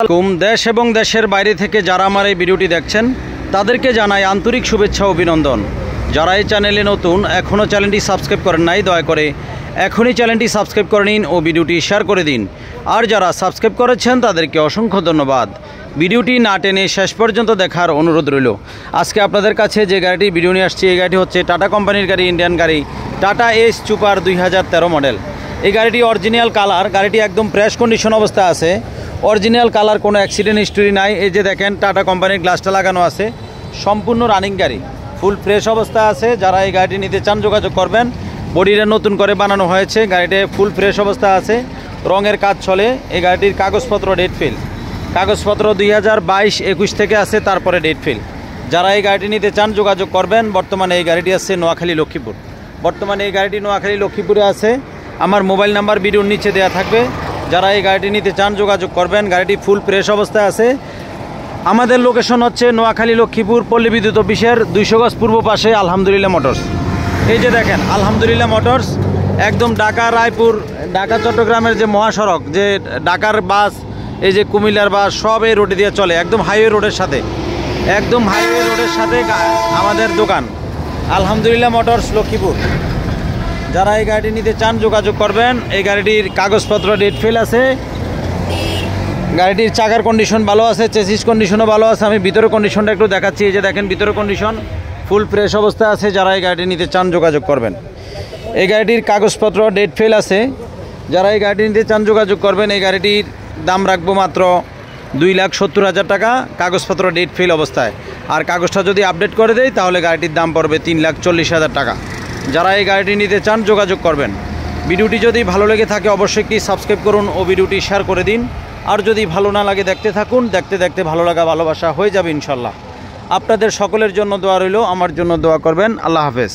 আসসালামু দেশ এবং দেশের বাইরে থেকে যারা আমার এই ভিডিওটি দেখছেন তাদেরকে জানাই আন্তরিক শুভেচ্ছা ও অভিনন্দন। যারা এই চ্যানেলে নতুন এখনও চ্যানেলটি সাবস্ক্রাইব করেন নাই দয়া করে এখনই চ্যানেলটি সাবস্ক্রাইব করে নিন ও ভিডিওটি শেয়ার করে দিন। আর যারা সাবস্ক্রাইব করেছেন তাদেরকে অসংখ্য ধন্যবাদ। ভিডিওটি না টেনে শেষ পর্যন্ত দেখার অনুরোধ রইল। আজকে আপনাদের কাছে যে গাড়িটি ভিডিও নিয়ে আসছি এই গাড়িটি হচ্ছে টাটা কোম্পানির গাড়ি, ইন্ডিয়ান গাড়ি টাটা এস সুপার 2013 মডেল। এই গাড়িটি অরিজিনাল কালার, গাড়িটি একদম ফ্রেশ কন্ডিশন অবস্থা আছে, অরিজিনাল কালার, কোনো অ্যাক্সিডেন্ট হিস্টোরি নাই। এই যে দেখেন টাটা কোম্পানির গ্লাসটা লাগানো আছে, সম্পূর্ণ রানিং গাড়ি, ফুল ফ্রেশ অবস্থা আছে। যারা এই গাড়িটি নিতে চান যোগাযোগ করবেন। বডিটা নতুন করে বানানো হয়েছে, গাড়িতে ফুল ফ্রেশ অবস্থা আছে, রঙের কাজ চলে। এই গাড়িটির কাগজপত্র ডেট ফিল, কাগজপত্র 2022-21 থেকে আছে, তারপরে ডেট ফিল। যারা এই গাড়িটি নিতে চান যোগাযোগ করবেন। বর্তমানে এই গাড়িটি আছে নোয়াখালী লক্ষ্মীপুর, বর্তমানে এই গাড়িটি নোয়াখালী লক্ষ্মীপুরে আছে। আমার মোবাইল নাম্বার ভিডিওর নিচে দেওয়া থাকবে। যারা এই গাড়িটি নিতে চান যোগাযোগ করবেন। গাড়িটি ফুল ফ্রেশ অবস্থায় আছে। আমাদের লোকেশন হচ্ছে নোয়াখালী লক্ষ্মীপুর পল্লী বিদ্যুৎ অফিসের 200 গজ পূর্ব পাশে আলহামদুলিল্লাহ মোটরস। এই যে দেখেন আলহামদুলিল্লাহ মোটরস, একদম ঢাকা রায়পুর, ঢাকা চট্টগ্রামের যে মহাসড়ক, যে ঢাকার বাস, এই যে কুমিল্লার বাস, সব এই রোডে দিয়ে চলে, একদম হাইওয়ে রোডের সাথে, একদম হাইওয়ে রোডের সাথে আমাদের দোকান আলহামদুলিল্লাহ মোটরস লক্ষ্মীপুর। যারা এই গাড়িটি নিতে চান যোগাযোগ করবেন। এই গাড়িটির কাগজপত্র ডেট ফেল আছে, গাড়িটির চাকার কন্ডিশন ভালো আছে, চেসিস কন্ডিশনও ভালো আছে। আমি ভিতরের কন্ডিশনটা একটু দেখাচ্ছি। এই যে দেখেন ভিতরের কন্ডিশন ফুল ফ্রেশ অবস্থা আছে। যারা এই গাড়িটি নিতে চান যোগাযোগ করবেন। এই গাড়িটির কাগজপত্র ডেট ফেল আছে। যারা এই গাড়িটি নিতে চান যোগাযোগ করবেন। এই গাড়িটির দাম রাখবো মাত্র 2,70,000 টাকা, কাগজপত্র ডেট ফেল অবস্থায়। আর কাগজটা যদি আপডেট করে দেয় তাহলে গাড়িটির দাম পড়বে 3,40,000 টাকা। যারা এই গাড়িটি নিতে চান যোগাযোগ করবেন। ভিডিওটি যদি ভালো লেগে থাকে অবশ্যই একটি সাবস্ক্রাইব করুন ও ভিডিওটি শেয়ার করে দিন। আর যদি ভালো না লাগে দেখতে থাকুন, দেখতে দেখতে ভালো লাগা ভালোবাসা হয়ে যাবে ইনশাল্লাহ। আপনাদের সকলের জন্য দোয়া রইল, আমার জন্য দোয়া করবেন। আল্লাহ হাফেজ।